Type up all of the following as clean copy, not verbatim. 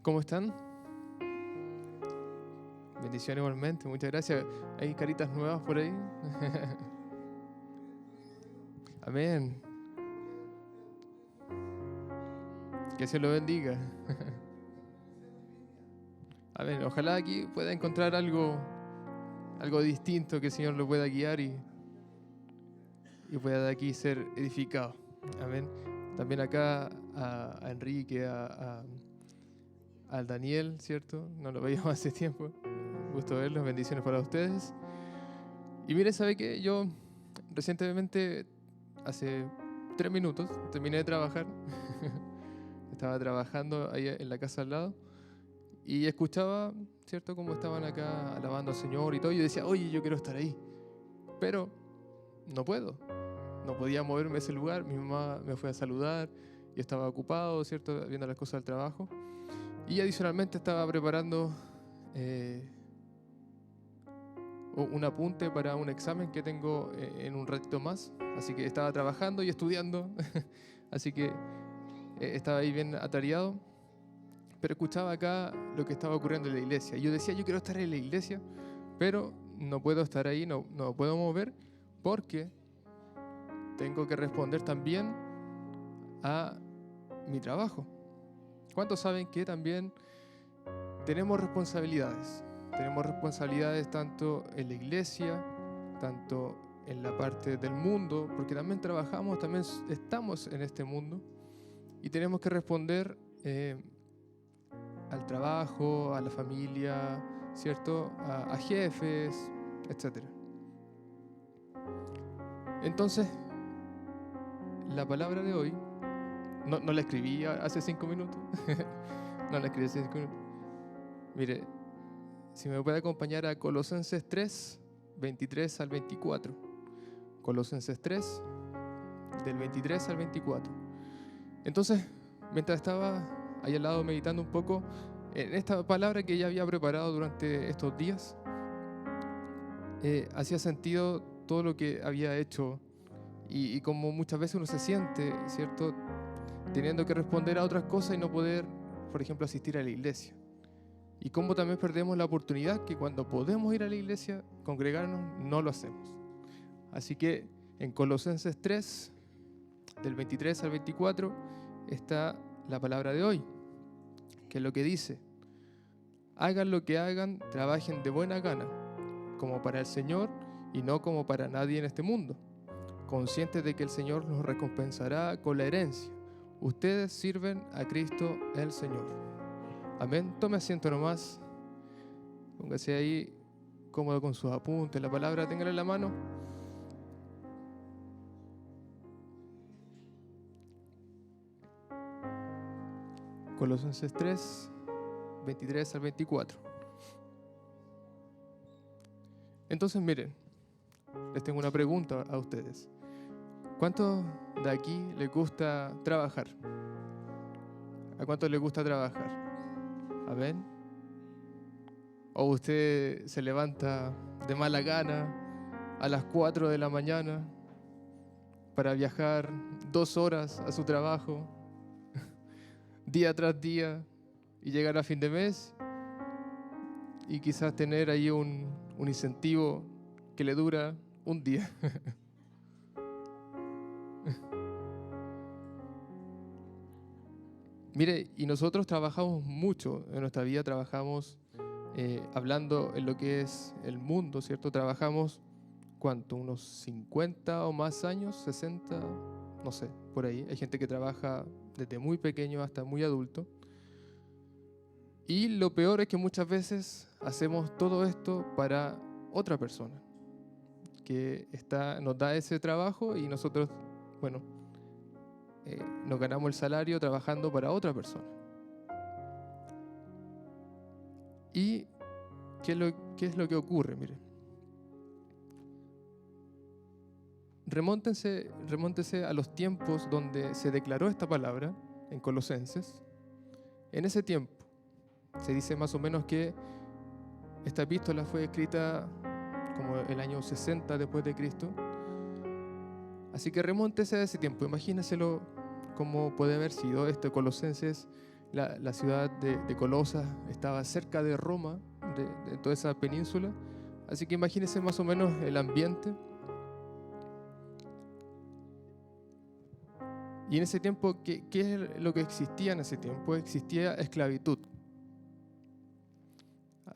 ¿Cómo están? Bendición igualmente, muchas gracias. ¿Hay caritas nuevas por ahí? Amén. Que se lo bendiga. Amén. Ojalá aquí pueda encontrar algo distinto, que el Señor lo pueda guiar y pueda de aquí ser edificado. Amén. También acá a Enrique, al Daniel, ¿cierto? No lo veíamos hace tiempo. Gusto verlos, bendiciones para ustedes. Y mire, ¿sabe qué? Yo recientemente, hace 3 minutos, terminé de trabajar. Estaba trabajando ahí en la casa al lado y escuchaba, ¿cierto?, cómo estaban acá alabando al Señor y todo. Y yo decía, oye, yo quiero estar ahí, pero no puedo. No podía moverme de ese lugar. Mi mamá me fue a saludar y estaba ocupado, ¿cierto?, viendo las cosas del trabajo. Y adicionalmente estaba preparando un apunte para un examen que tengo en un ratito más. Así que estaba trabajando y estudiando. Así que estaba ahí bien atareado. Pero escuchaba acá lo que estaba ocurriendo en la iglesia. Y yo decía, yo quiero estar en la iglesia, pero no puedo estar ahí, no puedo mover, porque tengo que responder también a mi trabajo. ¿Cuántos saben que también tenemos responsabilidades? Tenemos responsabilidades tanto en la iglesia, tanto en la parte del mundo, porque también trabajamos, también estamos en este mundo y tenemos que responder al trabajo, a la familia, ¿cierto? A jefes, etc. Entonces, la palabra de hoy, no la escribí hace 5 minutos, no la escribí hace 5 minutos. Mire, si me puede acompañar a Colosenses 3, 23 al 24. Colosenses 3, del 23 al 24. Entonces, mientras estaba ahí al lado meditando un poco en esta palabra que ya había preparado durante estos días, hacía sentido todo lo que había hecho y como muchas veces uno se siente, ¿cierto?, teniendo que responder a otras cosas y no poder, por ejemplo, asistir a la iglesia. Y cómo también perdemos la oportunidad que cuando podemos ir a la iglesia, congregarnos, no lo hacemos. Así que en Colosenses 3, del 23 al 24, está la palabra de hoy, que es lo que dice: hagan lo que hagan, trabajen de buena gana, como para el Señor y no como para nadie en este mundo, conscientes de que el Señor los recompensará con la herencia. Ustedes sirven a Cristo el Señor. Amén. Tome asiento nomás. Póngase ahí cómodo con sus apuntes. La palabra téngala en la mano. Colosenses 3, 23 al 24. Entonces miren, les tengo una pregunta a ustedes. ¿Cuántos de aquí les gusta trabajar? ¿A cuántos les gusta trabajar? Amén. ¿O usted se levanta de mala gana a las 4 de la mañana para viajar 2 horas a su trabajo, día tras día, y llegar a fin de mes y quizás tener ahí un incentivo que le dura un día? Mire, y nosotros trabajamos mucho en nuestra vida, trabajamos hablando en lo que es el mundo, ¿cierto? Trabajamos, ¿cuánto? Unos 50 o más años, 60, no sé, por ahí. Hay gente que trabaja desde muy pequeño hasta muy adulto. Y lo peor es que muchas veces hacemos todo esto para otra persona que nos da ese trabajo y nosotros, bueno, nos ganamos el salario trabajando para otra persona. ¿Y qué es lo que ocurre? Mire, remóntense a los tiempos donde se declaró esta palabra en Colosenses. En ese tiempo se dice más o menos que esta epístola fue escrita como el año 60 después de Cristo. Así que remóntese a ese tiempo, imagínenselo cómo puede haber sido este Colosenses La ciudad de Colosas estaba cerca de Roma, de toda esa península. Así que imagínense más o menos el ambiente. Y en ese tiempo, ¿qué es lo que existía en ese tiempo? Existía esclavitud.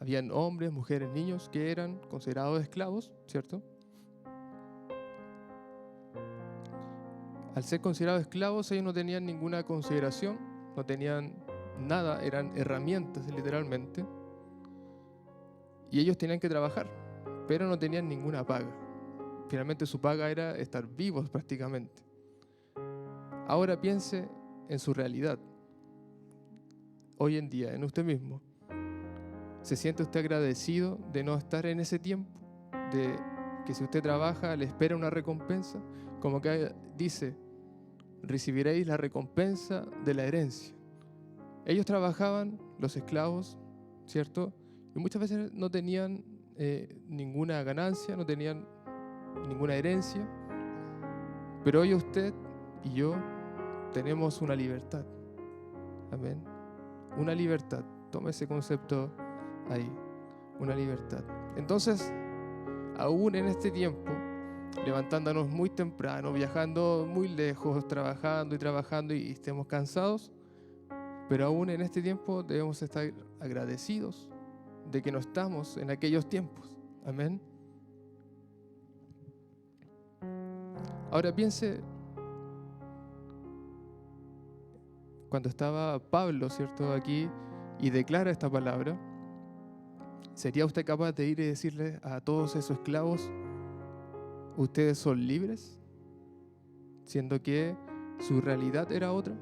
Habían hombres, mujeres, niños que eran considerados esclavos, ¿cierto? Al ser considerados esclavos, ellos no tenían ninguna consideración, no tenían nada, eran herramientas literalmente. Y ellos tenían que trabajar, pero no tenían ninguna paga. Finalmente su paga era estar vivos prácticamente. Ahora piense en su realidad. Hoy en día, en usted mismo. ¿Se siente usted agradecido de no estar en ese tiempo? De que si usted trabaja le espera una recompensa. Como que dice, recibiréis la recompensa de la herencia. Ellos trabajaban, los esclavos, ¿cierto? Y muchas veces no tenían ninguna ganancia, no tenían ninguna herencia. Pero hoy usted y yo tenemos una libertad. Amén. Una libertad. Toma ese concepto ahí. Una libertad. Entonces, aún en este tiempo, levantándonos muy temprano, viajando muy lejos, trabajando y estemos cansados, pero aún en este tiempo debemos estar agradecidos de que no estamos en aquellos tiempos. Amén. Ahora piense, cuando estaba Pablo, ¿cierto?, aquí y declara esta palabra, ¿sería usted capaz de ir y decirle a todos esos esclavos, ustedes son libres? Siendo que su realidad era otra.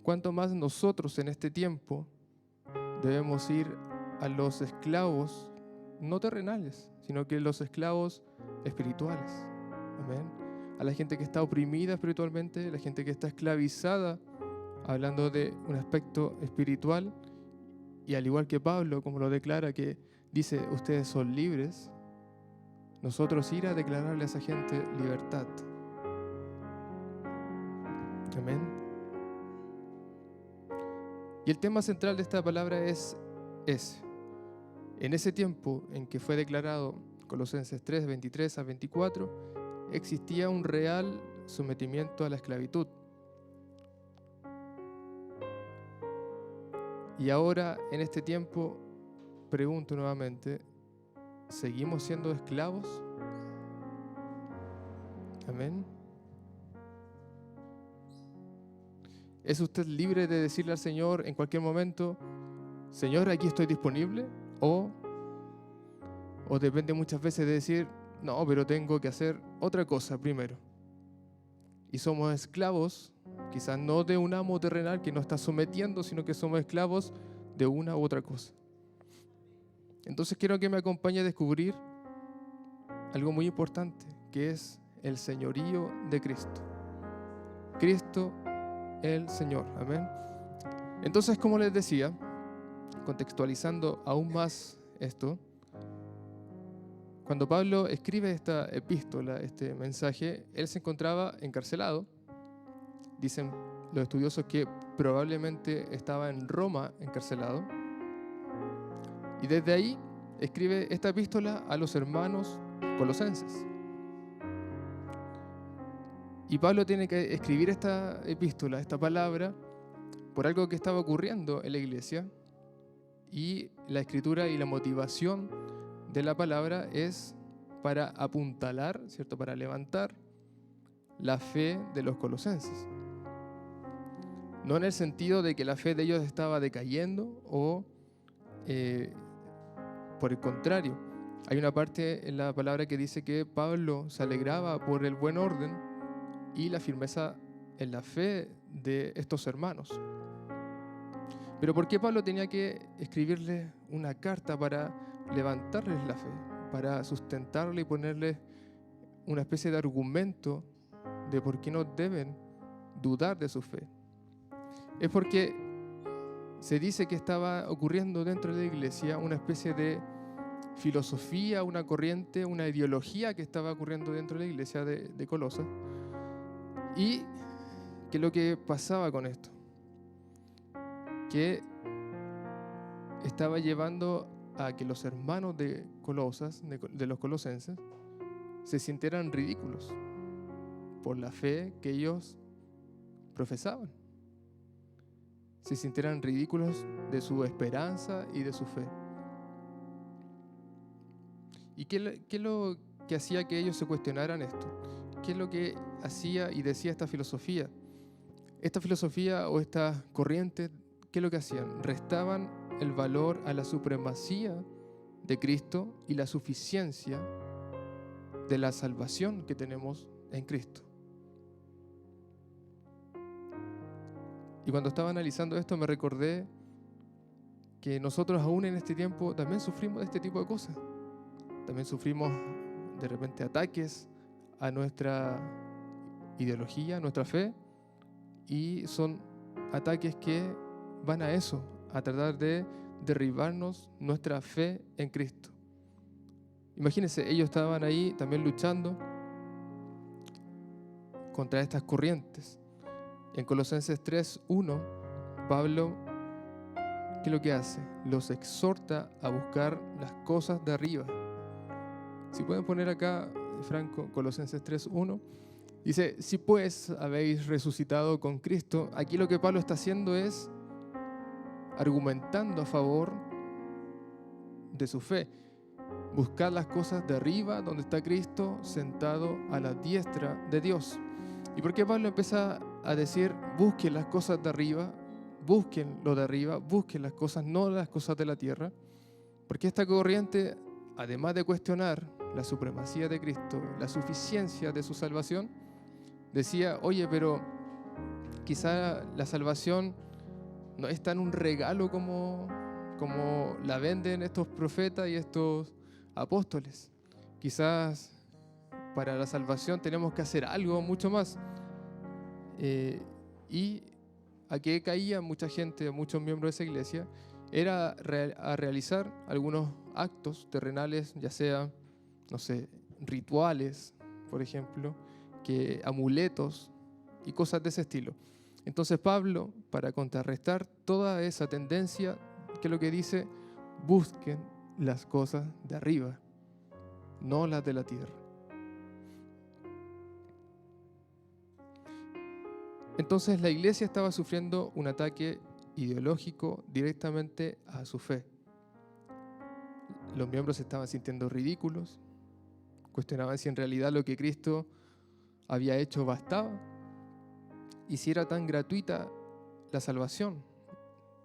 ¿Cuánto más nosotros en este tiempo debemos ir a los esclavos, no terrenales, sino que los esclavos espirituales? Amén. A la gente que está oprimida espiritualmente, la gente que está esclavizada, hablando de un aspecto espiritual, y al igual que Pablo, como lo declara, que dice, ustedes son libres, nosotros ir a declararle a esa gente libertad. Amén. Y el tema central de esta palabra es en ese tiempo en que fue declarado Colosenses 3, 23 a 24, existía un real sometimiento a la esclavitud. Y ahora, en este tiempo, pregunto nuevamente, ¿seguimos siendo esclavos? Amén. ¿Es usted libre de decirle al Señor en cualquier momento, Señor, aquí estoy disponible? O depende muchas veces de decir, no, pero tengo que hacer otra cosa primero. Y somos esclavos, quizás no de un amo terrenal que nos está sometiendo, sino que somos esclavos de una u otra cosa. Entonces quiero que me acompañe a descubrir algo muy importante, que es el señorío de Cristo. Cristo el Señor. Amén. Entonces, como les decía, contextualizando aún más esto, cuando Pablo escribe esta epístola, este mensaje, él se encontraba encarcelado. Dicen los estudiosos que probablemente estaba en Roma encarcelado. Y desde ahí escribe esta epístola a los hermanos colosenses. Y Pablo tiene que escribir esta epístola, esta palabra, por algo que estaba ocurriendo en la iglesia. Y la escritura y la motivación de la palabra es para apuntalar, ¿cierto?, para levantar la fe de los colosenses. No en el sentido de que la fe de ellos estaba decayendo o por el contrario. Hay una parte en la palabra que dice que Pablo se alegraba por el buen orden y la firmeza en la fe de estos hermanos. Pero ¿por qué Pablo tenía que escribirles una carta para levantarles la fe, para sustentarle y ponerles una especie de argumento de por qué no deben dudar de su fe? Es porque se dice que estaba ocurriendo dentro de la iglesia una especie de filosofía, una corriente, una ideología que estaba ocurriendo dentro de la iglesia de Colosas. Y ¿Qué es lo que pasaba con esto? Que estaba llevando a que los hermanos de Colosas, de los colosenses, se sintieran ridículos por la fe que ellos profesaban. Se sintieran ridículos de su esperanza y de su fe. ¿Y qué es lo que hacía que ellos se cuestionaran esto? ¿Qué es lo que hacía y decía esta filosofía? Esta filosofía o estas corrientes, ¿qué es lo que hacían? Restaban el valor a la supremacía de Cristo y la suficiencia de la salvación que tenemos en Cristo. Y cuando estaba analizando esto me recordé que nosotros aún en este tiempo también sufrimos de este tipo de cosas. También sufrimos de repente ataques a nuestra ideología, a nuestra fe, y son ataques que van a eso, a tratar de derribarnos nuestra fe en Cristo. Imagínense, ellos estaban ahí también luchando contra estas corrientes. En Colosenses 3:1, Pablo, ¿qué es lo que hace? Los exhorta a buscar las cosas de arriba. Si pueden poner acá, Franco, Colosenses 3:1, dice, si pues habéis resucitado con Cristo, aquí lo que Pablo está haciendo es argumentando a favor de su fe. Buscar las cosas de arriba, donde está Cristo sentado a la diestra de Dios. ¿Y por qué Pablo empieza a decir, busquen las cosas de arriba, busquen lo de arriba, busquen las cosas, no las cosas de la tierra? Porque esta corriente, además de cuestionar la supremacía de Cristo, la suficiencia de su salvación, decía, oye, pero quizá la salvación no es tan un regalo como la venden estos profetas y estos apóstoles. Quizás para la salvación tenemos que hacer algo mucho más. Y a qué caía mucha gente, muchos miembros de esa iglesia, era a realizar algunos actos terrenales, ya sea, no sé, rituales, por ejemplo, amuletos y cosas de ese estilo. Entonces Pablo, para contrarrestar toda esa tendencia, ¿qué es lo que dice? Busquen las cosas de arriba, no las de la tierra. Entonces la iglesia estaba sufriendo un ataque ideológico directamente a su fe. Los miembros se estaban sintiendo ridículos, cuestionaban si en realidad lo que Cristo había hecho bastaba y si era tan gratuita la salvación.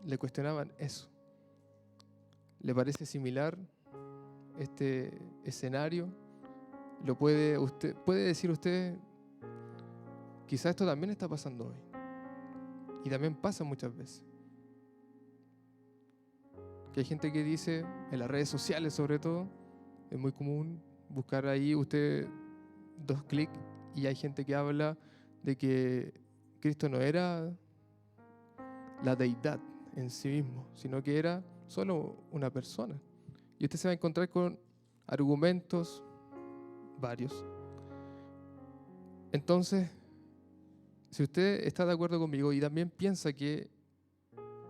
Le cuestionaban eso. ¿Le parece similar este escenario? ¿Puede decir usted, quizás esto también está pasando hoy? Y también pasa muchas veces. Que hay gente que dice, en las redes sociales sobre todo, es muy común buscar ahí usted 2 clics y hay gente que habla de que Cristo no era la deidad en sí mismo, sino que era solo una persona. Y usted se va a encontrar con argumentos varios. Entonces, si usted está de acuerdo conmigo y también piensa que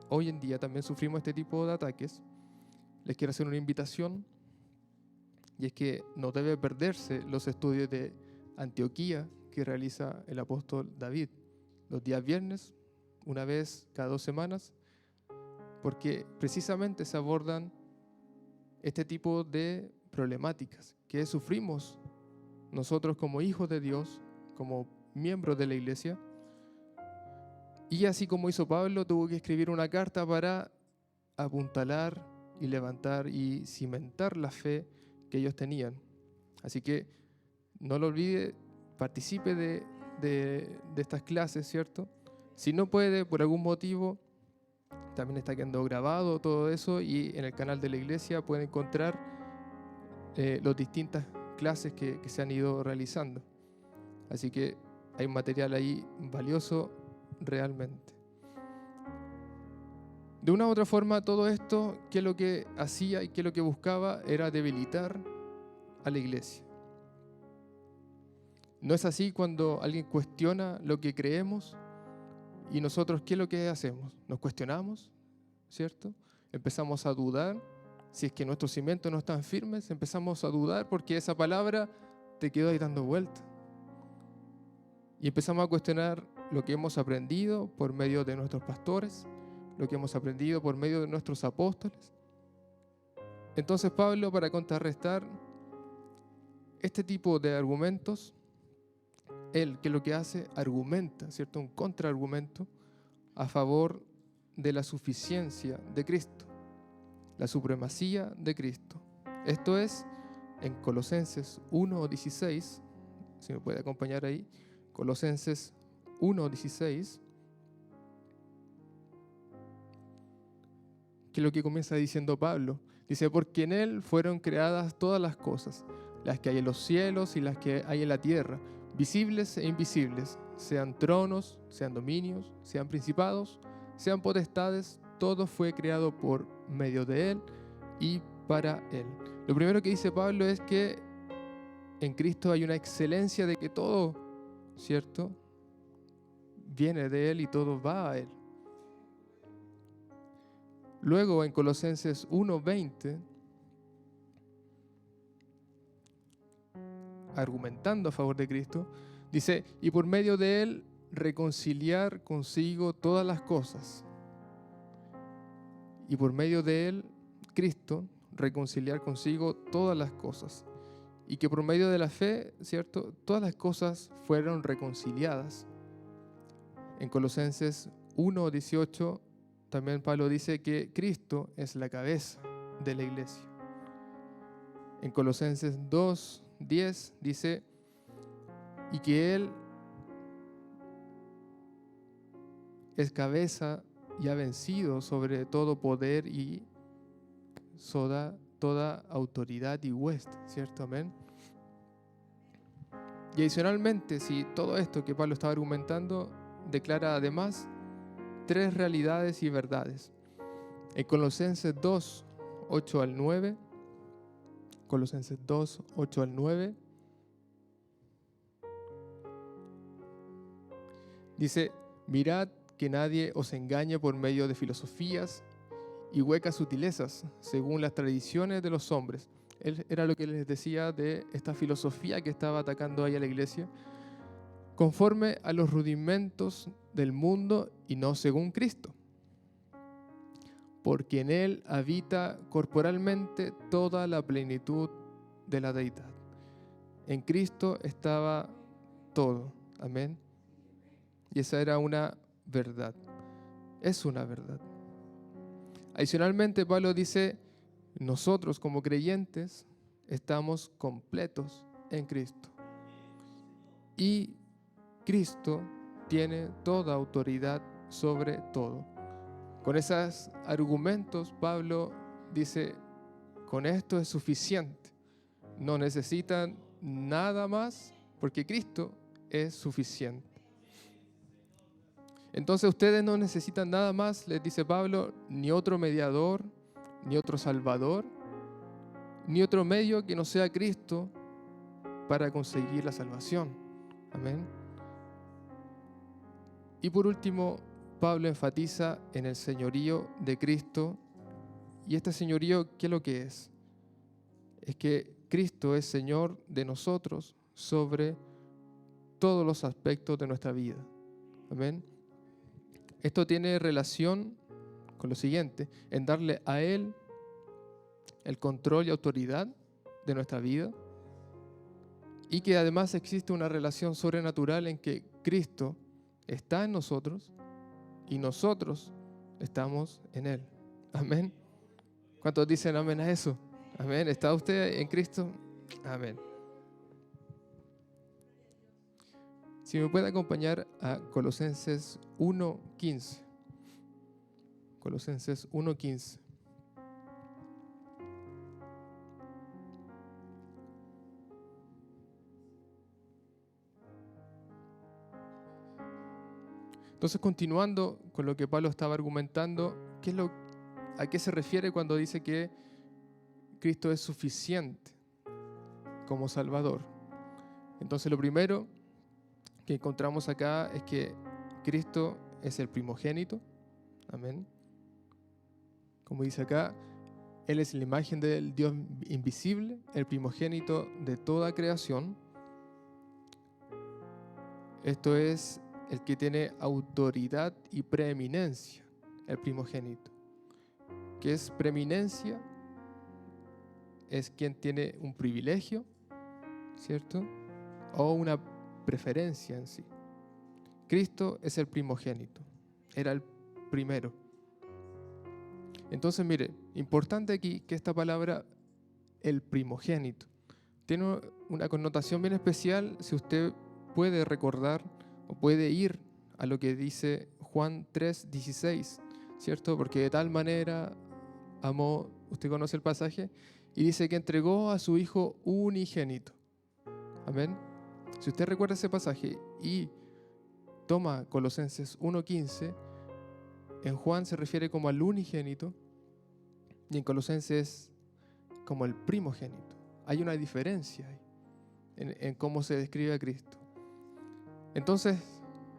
hoy en día también sufrimos este tipo de ataques, les quiero hacer una invitación, y es que no debe perderse los estudios de Antioquía que realiza el apóstol David los días viernes, una vez cada 2 semanas, porque precisamente se abordan este tipo de problemáticas que sufrimos nosotros como hijos de Dios, como miembros de la iglesia. Y así como hizo Pablo, tuvo que escribir una carta para apuntalar y levantar y cimentar la fe que ellos tenían. Así que no lo olvide, participe de estas clases, ¿cierto? Si no puede, por algún motivo, también está quedando grabado todo eso y en el canal de la iglesia puede encontrar las distintas clases que se han ido realizando. Así que hay un material ahí valioso realmente. De una u otra forma, todo esto, ¿qué es lo que hacía y qué es lo que buscaba? Era debilitar a la iglesia. ¿No es así cuando alguien cuestiona lo que creemos? Y nosotros, ¿qué es lo que hacemos? Nos cuestionamos, ¿cierto? Empezamos a dudar. Si es que nuestros cimientos no están firmes, empezamos a dudar porque esa palabra te quedó ahí dando vuelta. Y empezamos a cuestionar lo que hemos aprendido por medio de nuestros pastores, lo que hemos aprendido por medio de nuestros apóstoles. Entonces Pablo, para contrarrestar este tipo de argumentos, él, ¿qué es lo que hace? Argumenta, ¿cierto? Un contraargumento a favor de la suficiencia de Cristo, la supremacía de Cristo. Esto es en Colosenses 1:16, si me puede acompañar ahí, Colosenses 1:16, que es lo que comienza diciendo Pablo. Dice, porque en Él fueron creadas todas las cosas, las que hay en los cielos y las que hay en la tierra, visibles e invisibles, sean tronos, sean dominios, sean principados, sean potestades, todo fue creado por medio de Él y para Él. Lo primero que dice Pablo es que en Cristo hay una excelencia de que todo, ¿cierto?, viene de Él y todo va a Él. Luego en Colosenses 1:20, argumentando a favor de Cristo, dice, y por medio de Él reconciliar consigo todas las cosas. Y por medio de Él, Cristo, reconciliar consigo todas las cosas. Y que por medio de la fe, ¿cierto?, todas las cosas fueron reconciliadas. En Colosenses 1:18 también Pablo dice que Cristo es la cabeza de la iglesia. En Colosenses 2:10 dice, y que Él es cabeza y ha vencido sobre todo poder y toda autoridad y hueste, ¿cierto? Amén. Y adicionalmente, si todo esto que Pablo estaba argumentando declara además 3 realidades y verdades. En Colosenses 2:8-9, Colosenses 2:8-9, dice, mirad que nadie os engañe por medio de filosofías y huecas sutilezas, según las tradiciones de los hombres. Era lo que les decía de esta filosofía que estaba atacando ahí a la iglesia, conforme a los rudimentos del mundo y no según Cristo. Porque en Él habita corporalmente toda la plenitud de la deidad. En Cristo estaba todo. Amén. Y esa era una verdad. Es una verdad. Adicionalmente, Pablo dice, nosotros como creyentes estamos completos en Cristo. Y Cristo tiene toda autoridad sobre todo. Con esos argumentos, Pablo dice, con esto es suficiente. No necesitan nada más porque Cristo es suficiente. Entonces ustedes no necesitan nada más, les dice Pablo, ni otro mediador, ni otro salvador, ni otro medio que no sea Cristo para conseguir la salvación. Amén. Y por último, Pablo enfatiza en el señorío de Cristo. Y este señorío, ¿qué es lo que es? Es que Cristo es Señor de nosotros sobre todos los aspectos de nuestra vida. Amén. Esto tiene relación con lo siguiente, en darle a Él el control y autoridad de nuestra vida, y que además existe una relación sobrenatural en que Cristo está en nosotros y nosotros estamos en Él. Amén. ¿Cuántos dicen amén a eso? Amén. ¿Está usted en Cristo? Amén. Si me puede acompañar a Colosenses 1:15. Colosenses 1:15. Entonces, continuando con lo que Pablo estaba argumentando, ¿a qué se refiere cuando dice que Cristo es suficiente como Salvador? Entonces, lo primero que encontramos acá es que Cristo es el primogénito. Amén. Como dice acá, Él es la imagen del Dios invisible, el primogénito de toda creación. Esto es el que tiene autoridad y preeminencia, el primogénito. ¿Qué es preeminencia? Es quien tiene un privilegio, ¿cierto? O una preferencia en sí. Cristo es el primogénito, era el primero. Entonces, mire, importante aquí que esta palabra, el primogénito, tiene una connotación bien especial si usted puede recordar o puede ir a lo que dice Juan 3:16, ¿cierto? Porque de tal manera amó, usted conoce el pasaje, y dice que entregó a su Hijo unigénito. Amén. Si usted recuerda ese pasaje y toma Colosenses 1:15, en Juan se refiere como al unigénito y en Colosenses como el primogénito. Hay una diferencia ahí en cómo se describe a Cristo. Entonces,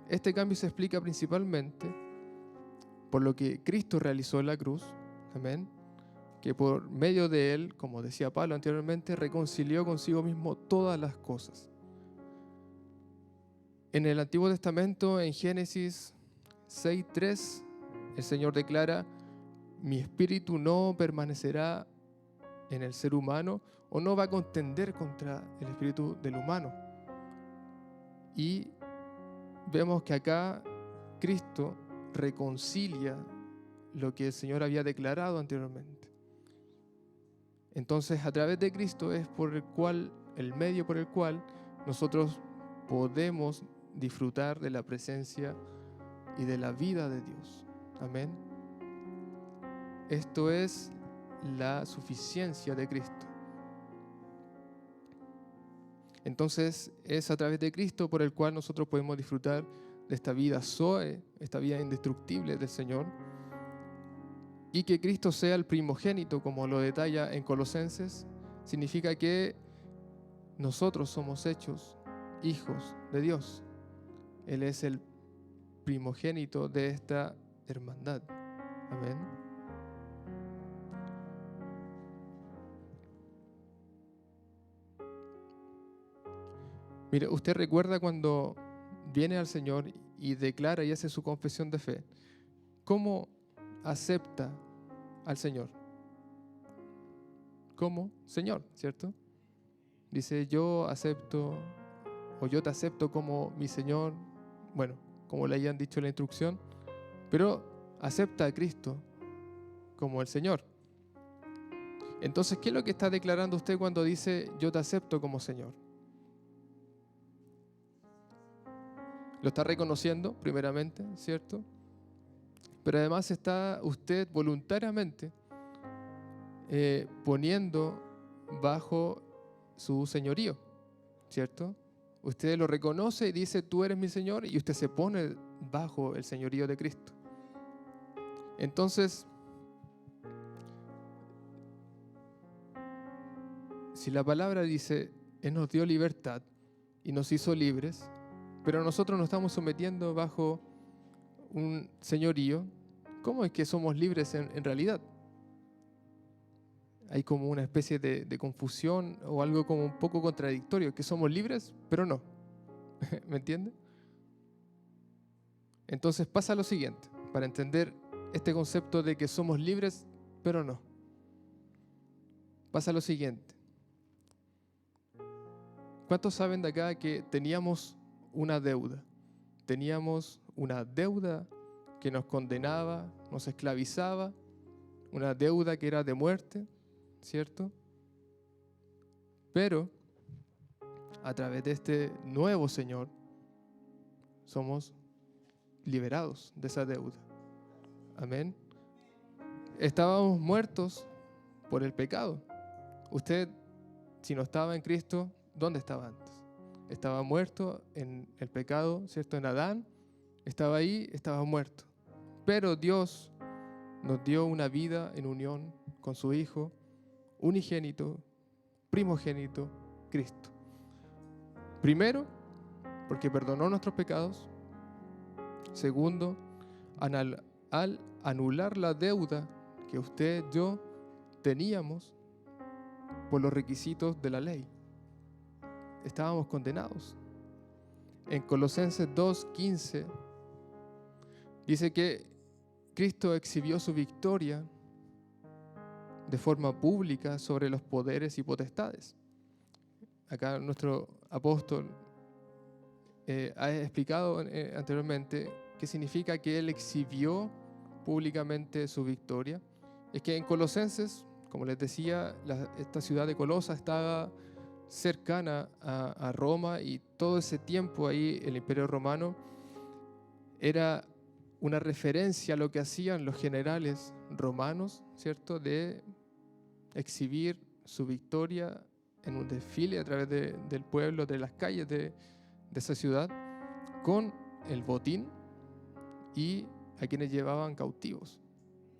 este cambio se explica principalmente por lo que Cristo realizó en la cruz, amén, que por medio de Él, como decía Pablo anteriormente, reconcilió consigo mismo todas las cosas. En el Antiguo Testamento, en Génesis 6:3, el Señor declara: mi espíritu no permanecerá en el ser humano o no va a contender contra el espíritu del humano. Y vemos que acá Cristo reconcilia lo que el Señor había declarado anteriormente. Entonces, a través de Cristo es por el medio por el cual nosotros podemos disfrutar de la presencia y de la vida de Dios. Amén. Esto es la suficiencia de Cristo. Entonces es a través de Cristo por el cual nosotros podemos disfrutar de esta vida Zoe, esta vida indestructible del Señor, y que Cristo sea el primogénito, como lo detalla en Colosenses, significa que nosotros somos hechos hijos de Dios. Él es el primogénito de esta hermandad. Amén. Mire, usted recuerda cuando viene al Señor y declara y hace su confesión de fe, ¿cómo acepta al Señor? Como Señor, ¿cierto? Dice: yo acepto, o yo te acepto como mi Señor, bueno, como le hayan dicho en la instrucción, pero acepta a Cristo como el Señor. Entonces, ¿qué es lo que está declarando usted cuando dice yo te acepto como Señor? Lo está reconociendo primeramente, ¿cierto? Pero además está usted voluntariamente poniendo bajo su señorío, ¿cierto? Usted lo reconoce y dice: tú eres mi Señor, y usted se pone bajo el señorío de Cristo. Entonces, si la palabra dice: Él nos dio libertad y nos hizo libres, pero nosotros nos estamos sometiendo bajo un señorío, ¿cómo es que somos libres en realidad? Hay como una especie de confusión o algo como un poco contradictorio, que somos libres, pero no. ¿Me entiende? Entonces pasa lo siguiente, para entender este concepto de que somos libres, pero no. Pasa lo siguiente. ¿Cuántos saben de acá que teníamos una deuda? Teníamos una deuda que nos condenaba, nos esclavizaba, una deuda que era de muerte, ¿cierto? Pero a través de este nuevo Señor somos liberados de esa deuda. Amén. Estábamos muertos por el pecado. Usted, si no estaba en Cristo, ¿dónde estaba antes? Estaba muerto en el pecado, ¿cierto? En Adán, estaba ahí, estaba muerto. Pero Dios nos dio una vida en unión con su Hijo, unigénito, primogénito, Cristo. Primero, porque perdonó nuestros pecados. Segundo, al anular la deuda que usted, yo, teníamos por los requisitos de la ley. Estábamos condenados. En Colosenses 2:15 dice que Cristo exhibió su victoria de forma pública sobre los poderes y potestades. Acá nuestro apóstol ha explicado anteriormente qué significa que él exhibió públicamente su victoria. Es que en Colosenses, como les decía, esta ciudad de Colosa estaba cercana a Roma, y todo ese tiempo ahí el Imperio Romano era una referencia a lo que hacían los generales romanos, ¿cierto? De exhibir su victoria en un desfile a través del pueblo, de las calles de esa ciudad, con el botín y a quienes llevaban cautivos.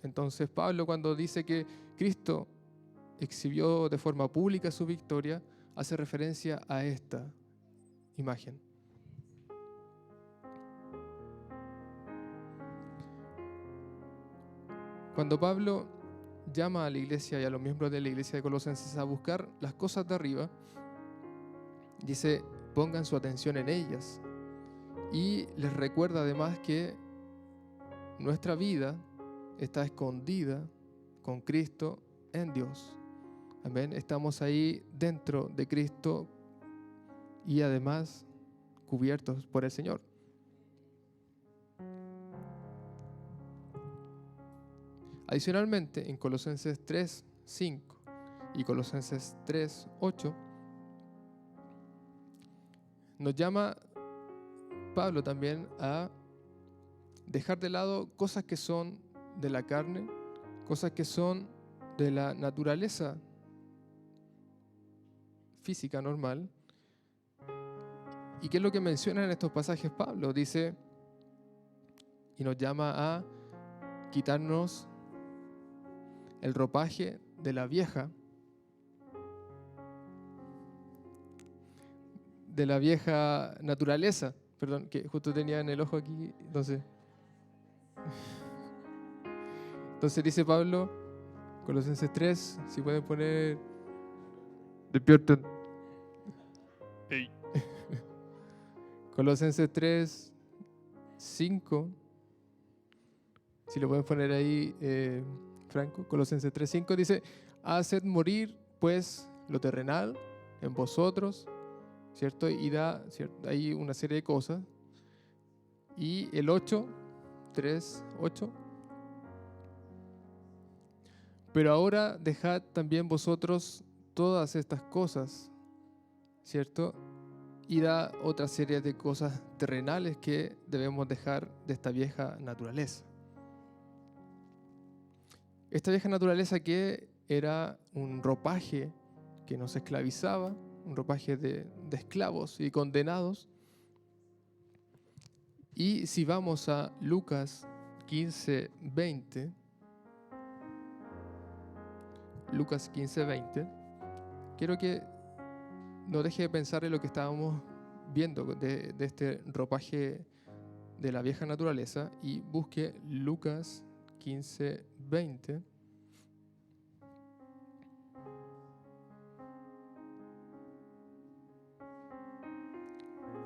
Entonces Pablo, cuando dice que Cristo exhibió de forma pública su victoria, hace referencia a esta imagen. Cuando Pablo llama a la iglesia y a los miembros de la iglesia de Colosenses a buscar las cosas de arriba, dice: pongan su atención en ellas. Y les recuerda además que nuestra vida está escondida con Cristo en Dios. Amén. Estamos ahí dentro de Cristo y además cubiertos por el Señor. Adicionalmente, en Colosenses 3:5 y Colosenses 3:8 nos llama Pablo también a dejar de lado cosas que son de la carne, cosas que son de la naturaleza física normal. ¿Y qué es lo que menciona en estos pasajes Pablo? Dice, y nos llama a quitarnos el ropaje de la vieja naturaleza. Perdón, que justo tenía en el ojo aquí, entonces dice Pablo, Colosenses 3, si pueden poner, despierten. Hey. Colosenses 3:5, si lo pueden poner ahí, Franco. Colosenses 3:5 dice: haced morir pues lo terrenal en vosotros, ¿cierto? Y da, ¿cierto?, ahí una serie de cosas. Y el 3:8, pero ahora dejad también vosotros todas estas cosas, ¿cierto? Y da otra serie de cosas terrenales que debemos dejar de esta vieja naturaleza. Esta vieja naturaleza que era un ropaje que nos esclavizaba, un ropaje de esclavos y condenados. Y si vamos a Lucas 15:20, Lucas 15:20, quiero que no deje de pensar en lo que estábamos viendo de este ropaje de la vieja naturaleza, y busque Lucas 15:20.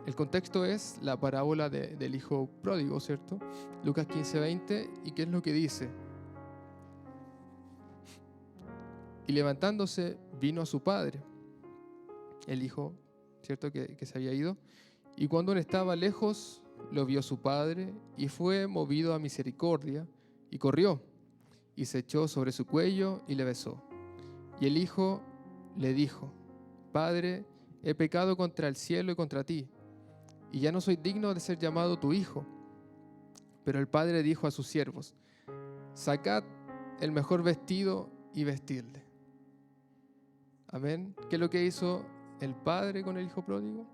El contexto es la parábola del hijo pródigo, ¿cierto? Lucas 15:20, ¿y qué es lo que dice? Y levantándose vino a su padre, el hijo, ¿cierto?, que se había ido, y cuando él estaba lejos, lo vio su padre, y fue movido a misericordia, y corrió, y se echó sobre su cuello, y le besó. Y el hijo le dijo: Padre, he pecado contra el cielo y contra ti, y ya no soy digno de ser llamado tu hijo. Pero el padre dijo a sus siervos: sacad el mejor vestido y vestidle. Amén. ¿Qué es lo que hizo el padre con el hijo pródigo?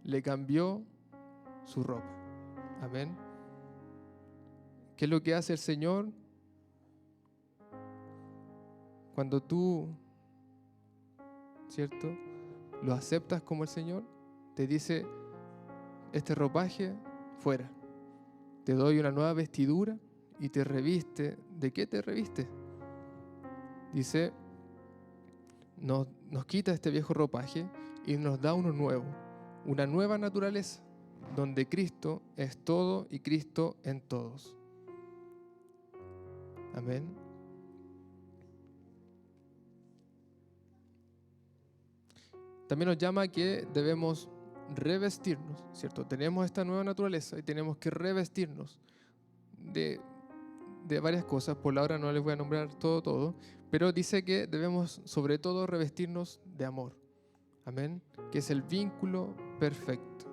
Le cambió su ropa. Amén. ¿Qué es lo que hace el Señor? Cuando tú, ¿cierto?, lo aceptas como el Señor, te dice: este ropaje fuera. te doy una nueva vestidura y te reviste. ¿De qué te reviste? Dice, nos quita este viejo ropaje y nos da uno nuevo, una nueva naturaleza, donde Cristo es todo y Cristo en todos. Amén. También nos llama a que debemos revestirnos, ¿cierto? Tenemos esta nueva naturaleza y tenemos que revestirnos de varias cosas. Por la hora no les voy a nombrar todo, pero dice que debemos sobre todo revestirnos de amor. Amén. Que es el vínculo perfecto.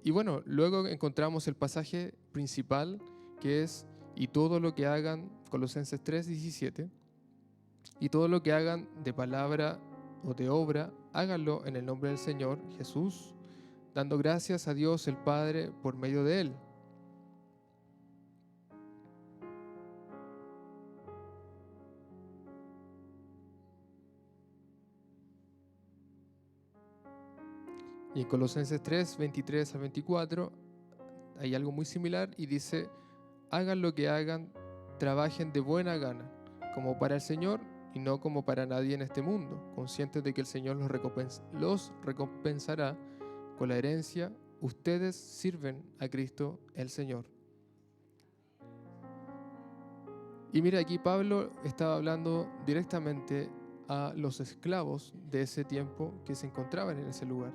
Y bueno, luego encontramos el pasaje principal que es: y todo lo que hagan, Colosenses 3:17, y todo lo que hagan de palabra o de obra, háganlo en el nombre del Señor Jesús, dando gracias a Dios el Padre por medio de Él. Y en Colosenses 3:23-24 hay algo muy similar y dice: hagan lo que hagan, trabajen de buena gana, como para el Señor y no como para nadie en este mundo, conscientes de que el Señor los recompensará con la herencia. Ustedes sirven a Cristo el Señor. Y mira, aquí Pablo estaba hablando directamente a los esclavos de ese tiempo que se encontraban en ese lugar.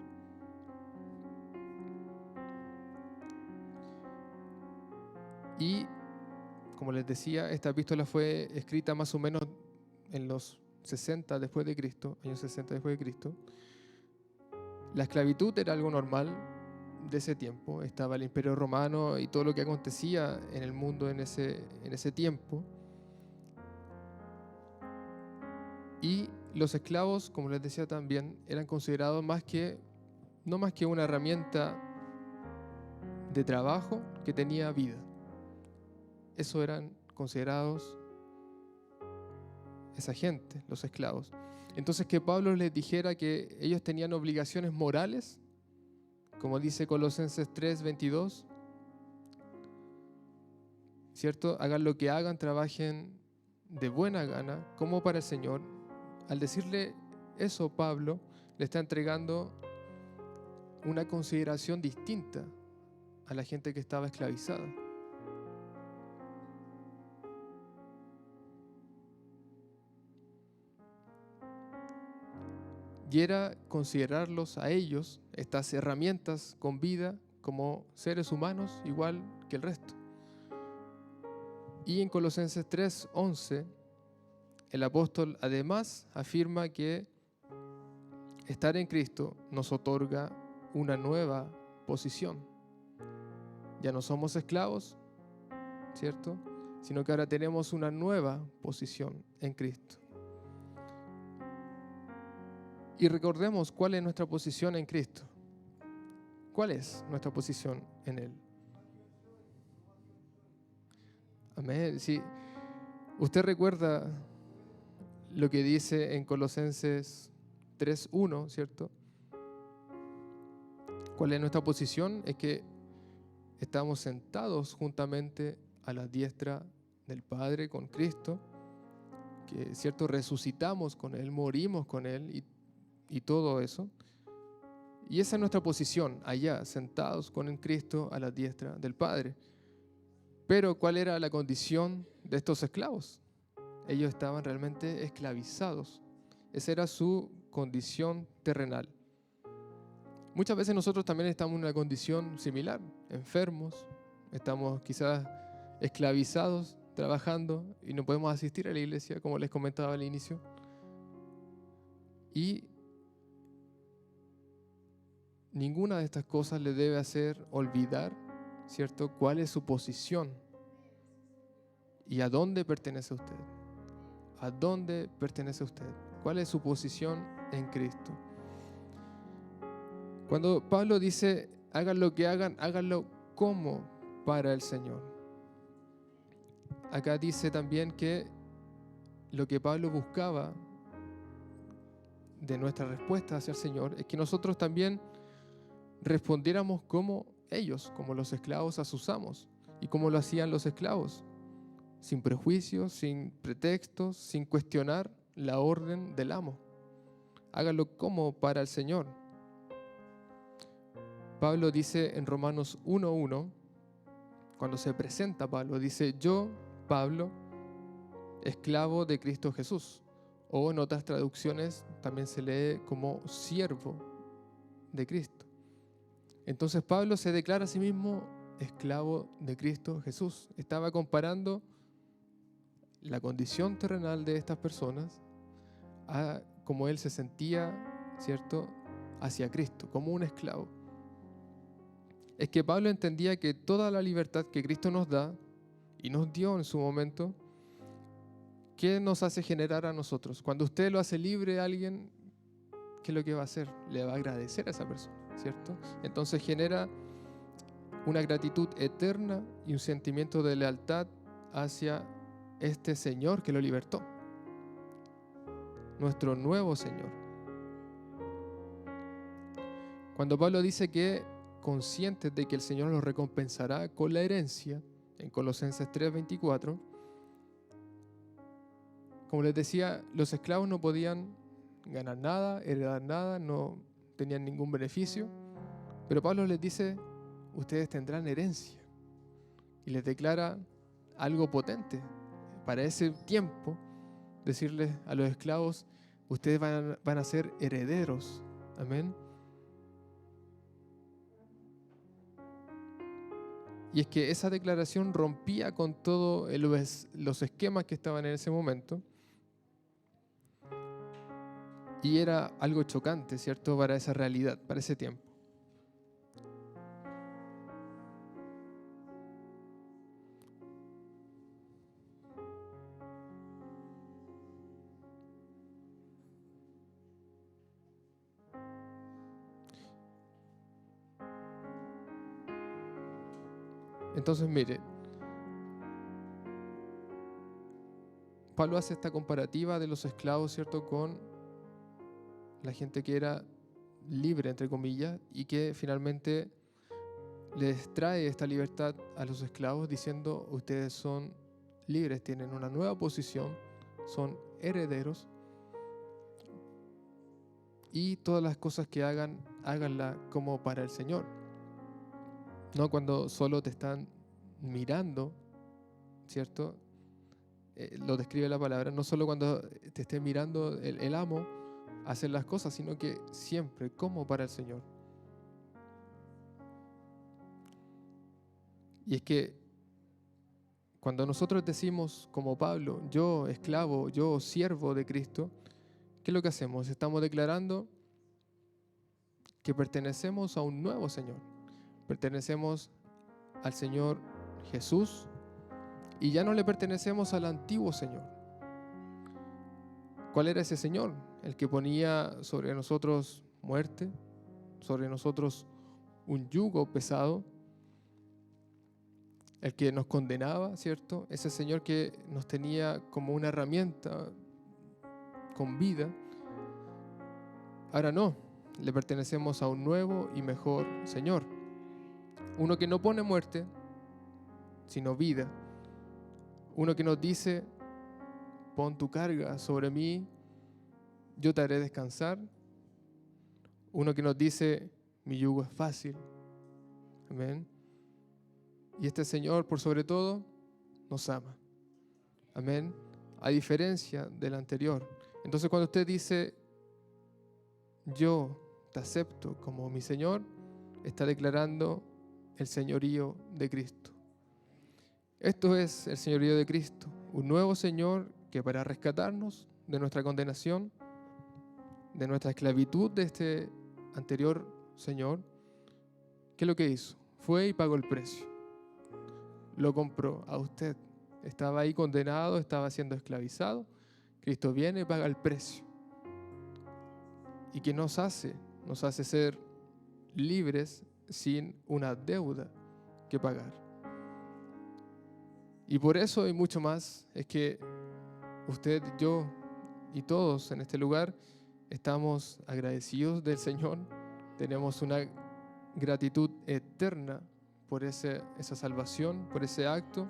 Y como les decía, esta epístola fue escrita más o menos en los 60 después de Cristo, años 60 después de Cristo. La esclavitud era algo normal de ese tiempo. Estaba el Imperio Romano y todo lo que acontecía en el mundo en ese tiempo. Y los esclavos, como les decía también, eran considerados no más que una herramienta de trabajo que tenía vida. Eso eran considerados esa gente, los esclavos. Entonces, que Pablo les dijera que ellos tenían obligaciones morales, como dice Colosenses 3:22, ¿cierto? Hagan lo que hagan, trabajen de buena gana, como para el Señor. Al decirle eso, Pablo le está entregando una consideración distinta a la gente que estaba esclavizada. Y era considerarlos a ellos, estas herramientas con vida, como seres humanos igual que el resto. Y en Colosenses 3:11, el apóstol además afirma que estar en Cristo nos otorga una nueva posición. Ya no somos esclavos, ¿cierto? Sino que ahora tenemos una nueva posición en Cristo. Y recordemos cuál es nuestra posición en Cristo. ¿Cuál es nuestra posición en Él? Amén. Si usted recuerda lo que dice en Colosenses 3:1, ¿cierto? ¿Cuál es nuestra posición? Es que estamos sentados juntamente a la diestra del Padre con Cristo, que, ¿cierto?, resucitamos con Él, morimos con Él y todo eso. Y esa es nuestra posición, allá, sentados con Cristo a la diestra del Padre. Pero ¿cuál era la condición de estos esclavos? Ellos estaban realmente esclavizados. Esa era su condición terrenal. Muchas veces nosotros también estamos en una condición similar, enfermos, estamos quizás esclavizados, trabajando y no podemos asistir a la iglesia, como les comentaba al inicio. Y ninguna de estas cosas le debe hacer olvidar, ¿cierto?, cuál es su posición y a dónde pertenece usted. ¿A dónde pertenece usted? ¿Cuál es su posición en Cristo? Cuando Pablo dice, hagan lo que hagan, háganlo como para el Señor. Acá dice también que lo que Pablo buscaba de nuestra respuesta hacia el Señor es que nosotros también respondiéramos como ellos, como los esclavos a sus amos y como lo hacían los esclavos, sin prejuicios, sin pretextos, sin cuestionar la orden del amo. Hágalo como para el Señor. Pablo dice en Romanos 1:1, cuando se presenta Pablo, dice: yo, Pablo, esclavo de Cristo Jesús. O en otras traducciones también se lee como siervo de Cristo. Entonces Pablo se declara a sí mismo esclavo de Cristo Jesús. Estaba comparando la condición terrenal de estas personas a cómo él se sentía, ¿cierto?, hacia Cristo, como un esclavo. Es que Pablo entendía que toda la libertad que Cristo nos da y nos dio en su momento, ¿qué nos hace generar a nosotros? Cuando usted lo hace libre a alguien, ¿qué es lo que va a hacer? Le va a agradecer a esa persona, ¿cierto? Entonces genera una gratitud eterna y un sentimiento de lealtad hacia este Señor que lo libertó, nuestro nuevo Señor. Cuando Pablo dice que conscientes de que el Señor los recompensará con la herencia, en Colosenses 3:24, como les decía, los esclavos no podían ganar nada, heredar nada, no tenían ningún beneficio, pero Pablo les dice: ustedes tendrán herencia, y les declara algo potente para ese tiempo, decirles a los esclavos: ustedes van a ser herederos. Amén. Y es que esa declaración rompía con todos los esquemas que estaban en ese momento. Y era algo chocante, ¿cierto?, para esa realidad, para ese tiempo. Entonces, mire, Pablo hace esta comparativa de los esclavos, ¿cierto?, con la gente que era libre, entre comillas, y que finalmente les trae esta libertad a los esclavos diciendo: ustedes son libres, tienen una nueva posición, son herederos, y todas las cosas que hagan, háganla como para el Señor. No cuando solo te están mirando, ¿cierto? Lo describe la palabra, no solo cuando te esté mirando el amo hacer las cosas, sino que siempre como para el Señor. Y es que cuando nosotros decimos como Pablo: yo esclavo, yo siervo de Cristo, ¿qué es lo que hacemos? Estamos declarando que pertenecemos a un nuevo Señor. Pertenecemos al Señor Jesús y ya no le pertenecemos al antiguo Señor. ¿Cuál era ese Señor? El que ponía sobre nosotros muerte, sobre nosotros un yugo pesado, el que nos condenaba, ¿cierto? Ese Señor que nos tenía como una herramienta con vida. Ahora no, le pertenecemos a un nuevo y mejor Señor. Uno que no pone muerte, sino vida. Uno que nos dice: pon tu carga sobre mí, yo te haré descansar. Uno que nos dice: mi yugo es fácil. Amén. Y este Señor, por sobre todo, nos ama. Amén. A diferencia del anterior. Entonces, cuando usted dice: yo te acepto como mi Señor, está declarando el señorío de Cristo. Esto es el señorío de Cristo, un nuevo Señor que, para rescatarnos de nuestra condenación, de nuestra esclavitud de este anterior Señor, ¿qué es lo que hizo? Fue y pagó el precio. Lo compró a usted. Estaba ahí condenado, estaba siendo esclavizado. Cristo viene y paga el precio. ¿Y qué nos hace? Nos hace ser libres sin una deuda que pagar. Y por eso y mucho más es que usted, yo y todos en este lugar estamos agradecidos del Señor, tenemos una gratitud eterna por esa salvación, por ese acto.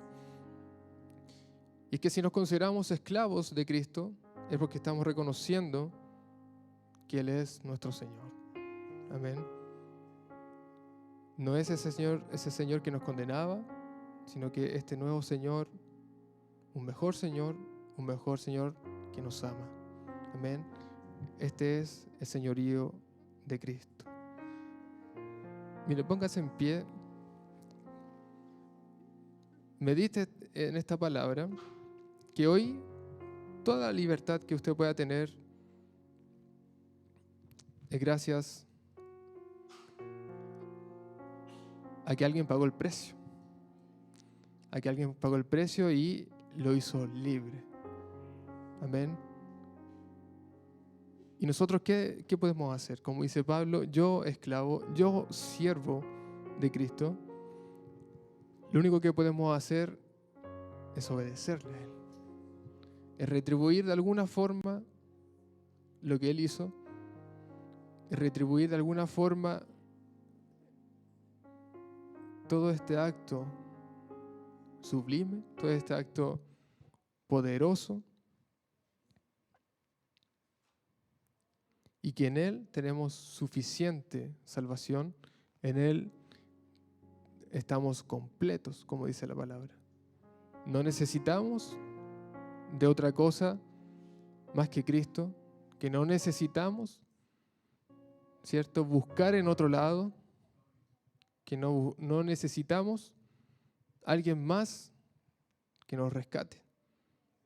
Y que si nos consideramos esclavos de Cristo, es porque estamos reconociendo que Él es nuestro Señor. Amén. No es ese Señor que nos condenaba, sino que este nuevo Señor, un mejor Señor que nos ama. Amén. Este es el señorío de Cristo. Mire, póngase en pie. Medite en esta palabra, que hoy toda la libertad que usted pueda tener es gracias a que alguien pagó el precio. A que alguien pagó el precio y lo hizo libre. Amén. ¿Y nosotros qué podemos hacer? Como dice Pablo, yo esclavo, yo siervo de Cristo, lo único que podemos hacer es obedecerle a Él. Es retribuir de alguna forma lo que Él hizo. Es retribuir de alguna forma todo este acto sublime, todo este acto poderoso. Y que en Él tenemos suficiente salvación, en Él estamos completos, como dice la palabra. No necesitamos de otra cosa más que Cristo, que no necesitamos, ¿cierto?, buscar en otro lado, que no necesitamos alguien más que nos rescate,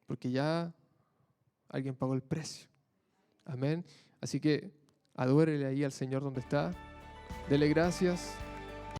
porque ya alguien pagó el precio. Amén. Así que adórele ahí al Señor donde está. Dele gracias.